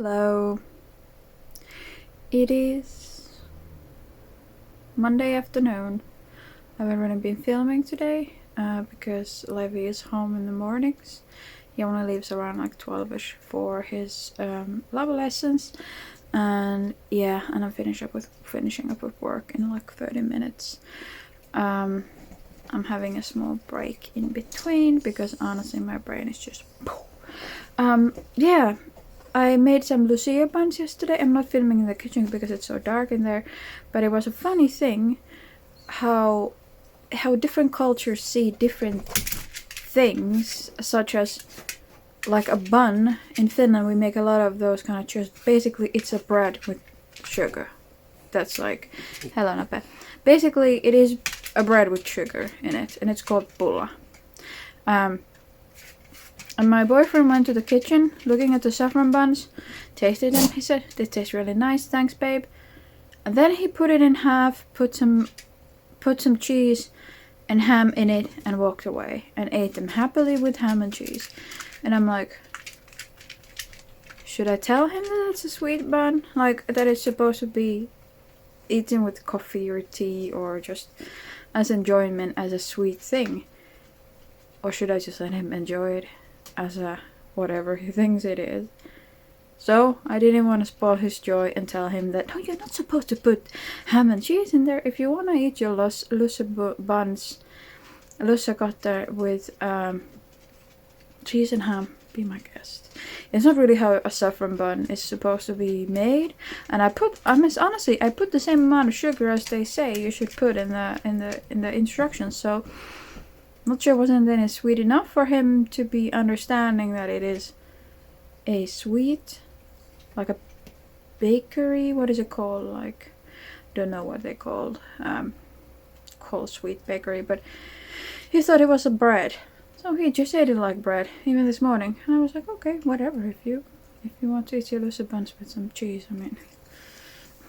Hello. It is Monday afternoon. I haven't really been filming today because Levi is home in the mornings. He only leaves around like 12ish for his lava lessons. And yeah, and I'm finishing up with work in like 30 minutes. I'm having a small break in between because honestly my brain is just yeah. I made some lussebuns yesterday. I'm not filming in the kitchen because it's so dark in there, but it was a funny thing how different cultures see different things, such as like a bun. In Finland we make a lot of those kind of just basically it's a bread with sugar. That's like hello Nape. Basically it is a bread with sugar in it and it's called pulla. And my boyfriend went to the kitchen, looking at the saffron buns, tasted them. He said, "This tastes really nice, thanks, babe." And then he put it in half, put some cheese and ham in it, and walked away and ate them happily with ham and cheese. And I'm like, should I tell him that it's a sweet bun, like that it's supposed to be eaten with coffee or tea or just as enjoyment as a sweet thing, or should I just let him enjoy it as a whatever he thinks it is? So I didn't want to spoil his joy and tell him that no, you're not supposed to put ham and cheese in there. If you want to eat your lussebuns, Lussekatter with cheese and ham, be my guest. It's not really how a saffron bun is supposed to be made, and I put the same amount of sugar as they say you should put in the instructions. So not sure wasn't any sweet enough for him to be understanding that it is a sweet, like a bakery. What is it called? Like, don't know what they called sweet bakery, but he thought it was a bread. So he just ate it like bread, even this morning. And I was like, okay, whatever. If you want to eat your lussebuns with some cheese, I mean,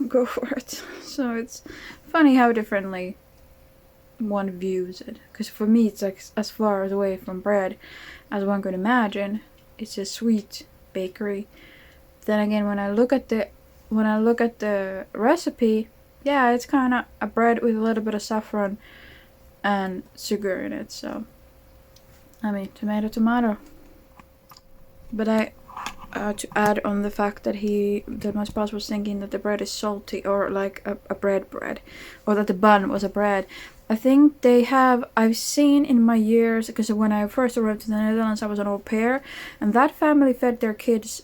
go for it. So it's funny how differently one views it, because for me it's like as far away from bread as one could imagine. It's a sweet bakery. Then again, when I look at the recipe, yeah, it's kind of a bread with a little bit of saffron and sugar in it. So I mean, tomato. But I to add on the fact that my spouse was thinking that the bread is salty, or like a bread, or that the bun was a bread. I think I've seen in my years, because when I first arrived to the Netherlands, I was an au pair, and that family fed their kids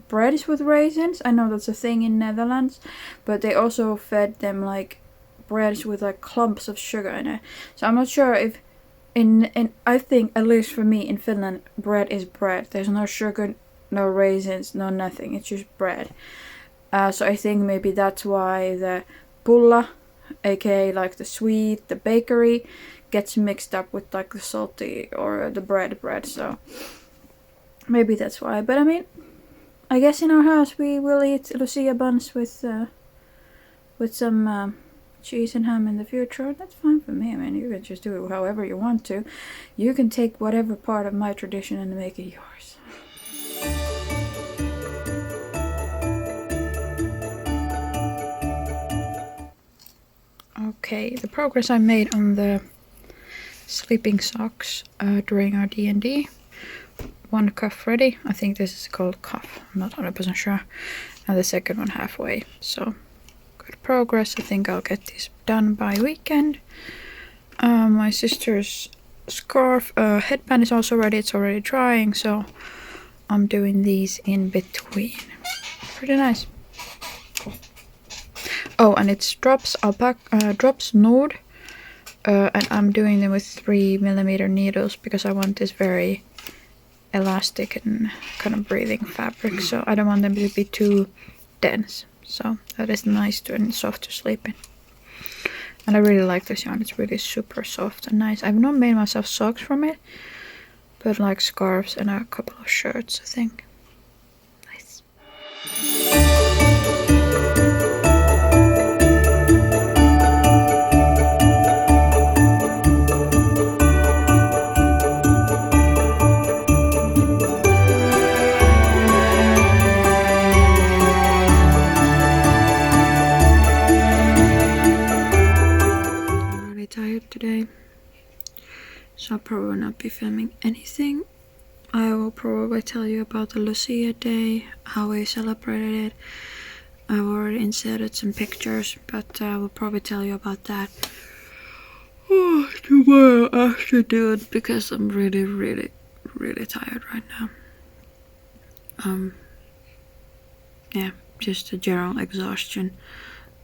breads with raisins. I know that's a thing in Netherlands, but they also fed them like breads with like clumps of sugar in it. So I'm not sure if I think, at least for me in Finland, bread is bread. There's no sugar, no raisins, no nothing. It's just bread. So I think maybe that's why the pulla, aka like the sweet, the bakery, gets mixed up with like the salty or the bread. So maybe that's why. But I mean, I guess in our house we will eat lussebuns with some cheese and ham in the future. That's fine for me. I mean, you can just do it however you want to. You can take whatever part of my tradition and make it yours. Okay, the progress I made on the sleeping socks during our D&D. One cuff ready. I think this is called cuff. I'm not 100% sure. And the second one halfway. So good progress. I think I'll get this done by weekend. My sister's scarf headband is also ready. It's already drying, so I'm doing these in between. Pretty nice. Oh, and it's drops nude, and I'm doing them with 3mm needles because I want this very elastic and kind of breathing fabric, so I don't want them to be too dense. So that is nice and soft to sleep in. And I really like this yarn. It's really super soft and nice. I've not made myself socks from it, but like scarves and a couple of shirts, I think. Nice. so I'll probably not be filming anything. I will probably tell you about the Lucia Day, how we celebrated it. I've already inserted some pictures, but I will probably tell you about that tomorrow afternoon because I'm really tired right now. Yeah, just a general exhaustion.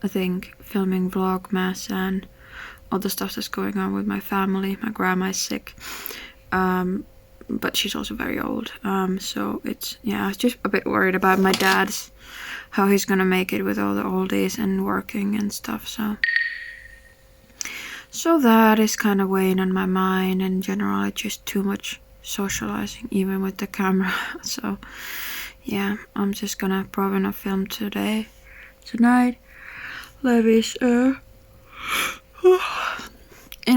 I think filming Vlogmas and all the stuff that's going on with my family. My grandma is sick, but she's also very old. So it's, yeah, I was just a bit worried about my dad's, how he's gonna make it with all the oldies and working and stuff. So that is kind of weighing on my mind. In general, it's just too much socializing, even with the camera. So yeah, I'm just gonna probably not film tonight. Levi's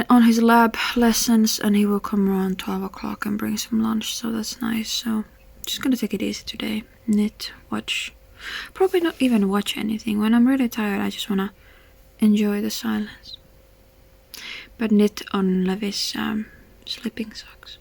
on his lab lessons, and he will come around 12 o'clock and bring some lunch, so that's nice. So just gonna take it easy today. Knit, watch, probably not even watch anything. When I'm really tired, I just wanna enjoy the silence. But knit on Levi's sleeping socks.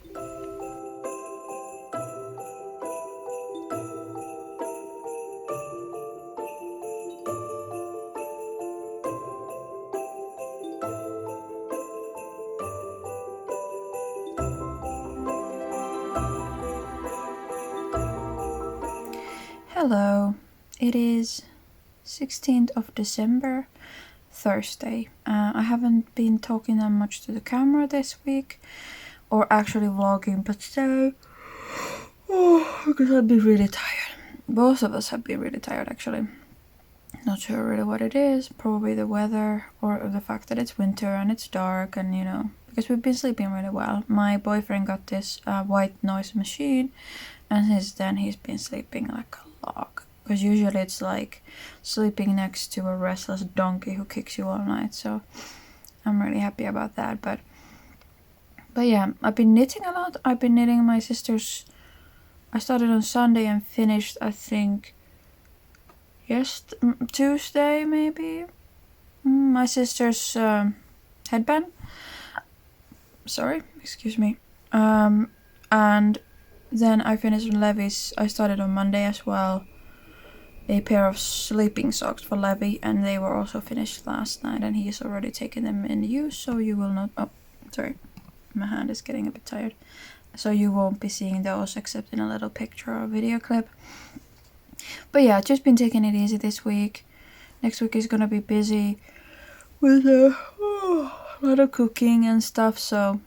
Hello, it is 16th of December, Thursday. I haven't been talking that much to the camera this week, or actually vlogging, but today, because I've been really tired. Both of us have been really tired, actually. Not sure really what it is, probably the weather, or the fact that it's winter and it's dark, and because we've been sleeping really well. My boyfriend got this white noise machine, and since then he's been sleeping like a log. Because usually it's like sleeping next to a restless donkey who kicks you all night. So I'm really happy about that. But yeah, I've been knitting a lot. I've been knitting my sister's. I started on Sunday and finished, I think, Tuesday maybe. My sister's headband. Sorry, excuse me. And then I finished Levi's. I started on Monday as well. A pair of sleeping socks for Levi, and they were also finished last night, and he's already taken them in use, so you will not. Oh, sorry, my hand is getting a bit tired. So you won't be seeing those except in a little picture or video clip. But yeah, just been taking it easy this week. Next week is gonna be busy with a lot of cooking and stuff, so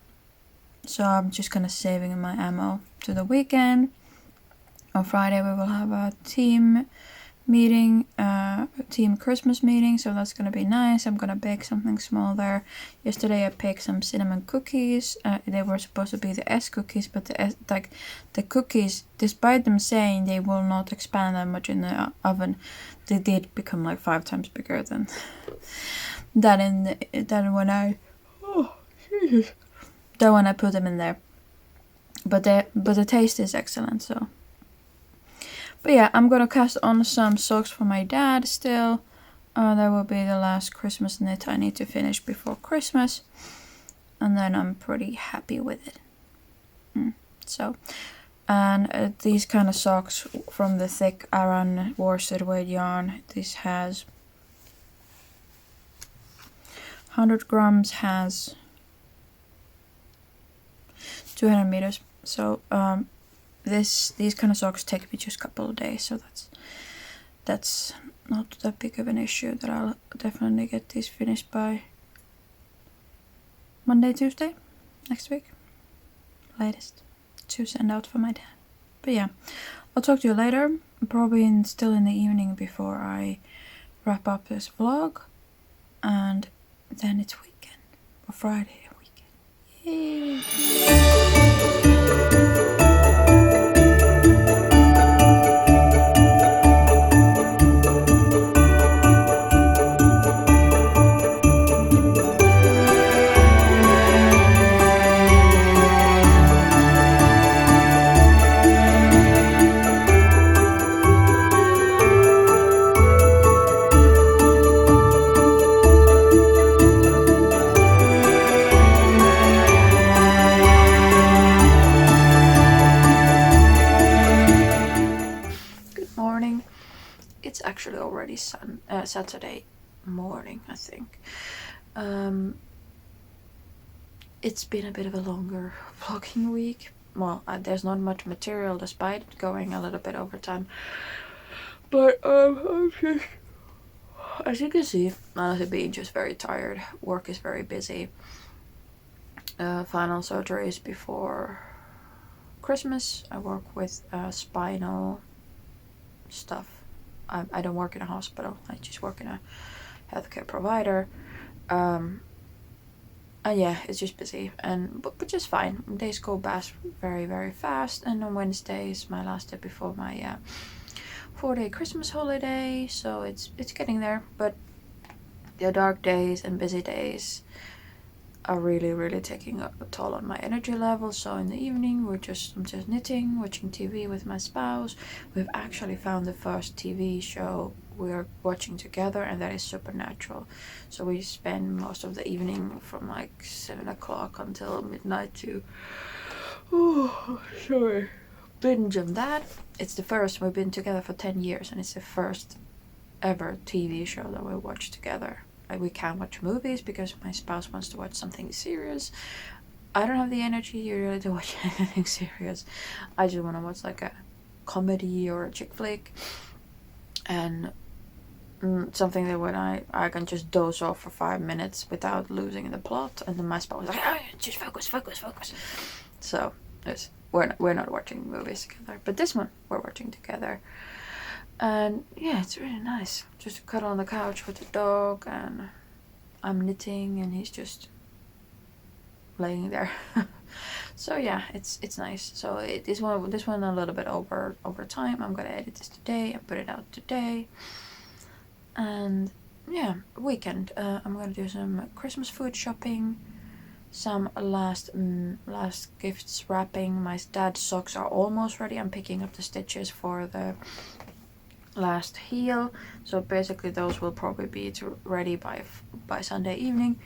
I'm just gonna saving my ammo to the weekend. On Friday we will have a team meeting, team Christmas meeting, so that's gonna be nice. I'm gonna bake something small there. Yesterday I baked some cinnamon cookies. They were supposed to be the S cookies, but the cookies, despite them saying they will not expand that much in the oven, they did become like 5 times bigger than when I put them in there. But the taste is excellent, so. But yeah, I'm gonna cast on some socks for my dad still. That will be the last Christmas knit I need to finish before Christmas. And then I'm pretty happy with it. So, and these kind of socks from the thick Aran worsted weight yarn. This has 100 grams, has 200 meters. So, these kind of socks take me just a couple of days, so that's not that big of an issue. That I'll definitely get these finished by Monday, Tuesday next week, latest, to send out for my dad. But yeah, I'll talk to you later, probably still in the evening before I wrap up this vlog, and then it's weekend, or Friday weekend. Yay! it's actually already Saturday morning, I think. It's been a bit of a longer vlogging week. Well, there's not much material despite going a little bit over time. But I'm just, as you can see, honestly being just very tired. Work is very busy. Final surgeries before Christmas. I work with spinal stuff. I don't work in a hospital. I just work in a healthcare provider. And yeah, it's just busy, but just fine. Days go past very, very fast, and on Wednesday is my last day before my 4-day Christmas holiday, so it's getting there. But the dark days and busy days are really, really taking a toll on my energy level. So in the evening, I'm just knitting, watching TV with my spouse. We've actually found the first TV show we're watching together, and that is Supernatural. So we spend most of the evening from like 7 o'clock until midnight to binge on that. It's the first. We've been together for 10 years, and it's the first ever TV show that we watch together. Like, we can't watch movies because my spouse wants to watch something serious. I don't have the energy usually to watch anything serious. I just want to watch like a comedy or a chick flick, and something that when I can just doze off for 5 minutes without losing the plot. And then my spouse is like, oh, just focus. So we're not watching movies together, but this one we're watching together. And yeah, it's really nice. Just cuddle on the couch with the dog, and I'm knitting and he's just laying there. So yeah, it's nice. So this one a little bit over time. I'm gonna edit this today and put it out today. And yeah, weekend. I'm gonna do some Christmas food shopping, some last gifts wrapping. My dad's socks are almost ready. I'm picking up the stitches for the last heel, so basically those will probably be ready by Sunday evening.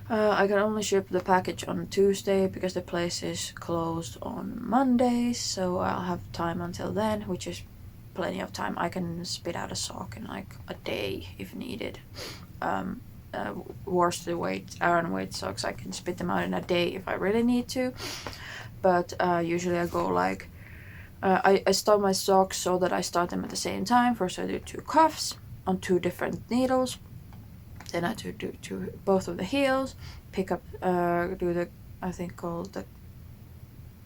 I can only ship the package on Tuesday because the place is closed on Mondays, so I'll have time until then, which is plenty of time. I can spit out a sock in like a day if needed. Worsted weight, Aran weight socks, I can spit them out in a day if I really need to, but usually I go like I start my socks so that I start them at the same time. First I do 2 cuffs on 2 different needles, then I do both of the heels, pick up do the, I think called the,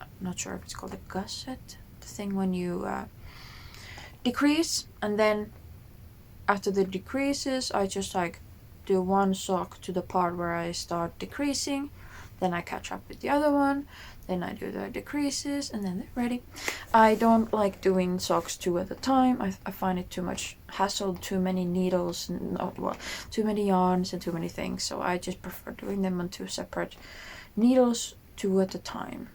I'm not sure if it's called a gusset, the thing when you decrease, and then after the decreases I just like do 1 sock to the part where I start decreasing, then I catch up with the other one, then I do the decreases, and then they're ready. I don't like doing socks 2 at a time. I find it too much hassle, too many needles, and too many yarns and too many things. So I just prefer doing them on 2 separate needles, 2 at a time.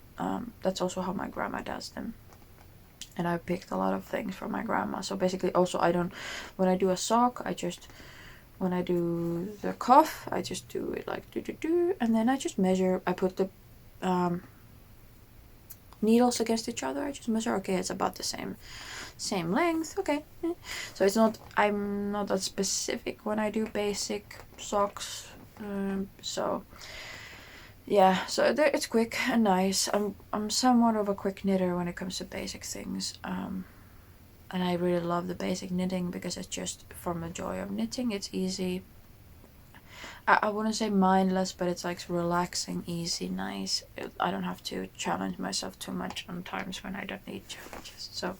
That's also how my grandma does them. And I picked a lot of things from my grandma. So basically also when I do a sock, when I do the cuff, I just do it like do, and then I just measure. I put the needles against each other. I just measure, okay, it's about the same length, okay. So I'm not that specific when I do basic socks. So yeah, so it's quick and nice. I'm somewhat of a quick knitter when it comes to basic things. And I really love the basic knitting because it's just from the joy of knitting. It's easy. I wouldn't say mindless, but it's like relaxing, easy, nice. I don't have to challenge myself too much on times when I don't need challenges. So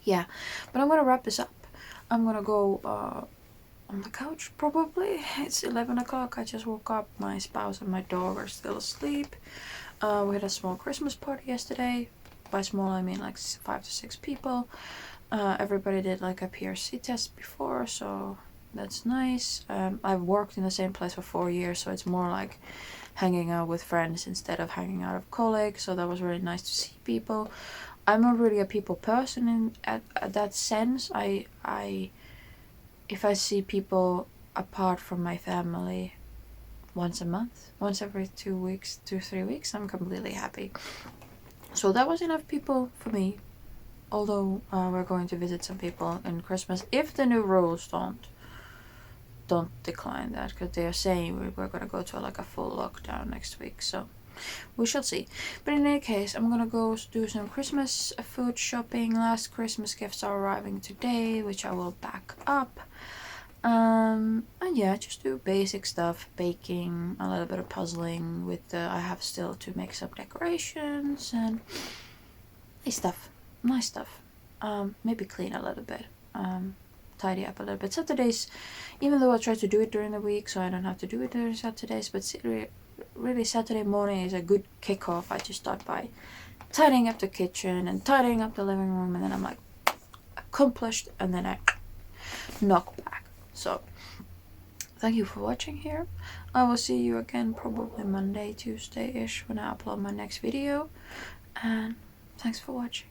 yeah, but I'm gonna wrap this up. I'm gonna go on the couch probably. It's 11 o'clock. I just woke up. My spouse and my dog are still asleep. We had a small Christmas party yesterday. By small I mean like 5 to 6 people. Everybody did like a PRC test before, so that's nice. I've worked in the same place for 4 years, so it's more like hanging out with friends instead of hanging out with colleagues, so that was really nice to see people. I'm not really a people person at that sense. If I see people apart from my family once a month, once every 2 weeks, 2-3 weeks, I'm completely happy. So that was enough people for me although we're going to visit some people in Christmas, if the new rules don't decline that, because they are saying we're gonna go to like a full lockdown next week, so we shall see. But in any case, I'm gonna go do some Christmas food shopping. Last Christmas gifts are arriving today, which I will back up. And yeah, just do basic stuff, baking, a little bit of puzzling with I have still to make some decorations and nice stuff. Maybe clean a little bit, tidy up a little bit. Saturdays, even though I try to do it during the week so I don't have to do it during Saturdays, but really Saturday morning is a good kickoff. I just start by tidying up the kitchen and tidying up the living room, and then I'm like accomplished, and then I knock back. So thank you for watching here. I will see you again probably Monday, Tuesday-ish when I upload my next video, and thanks for watching.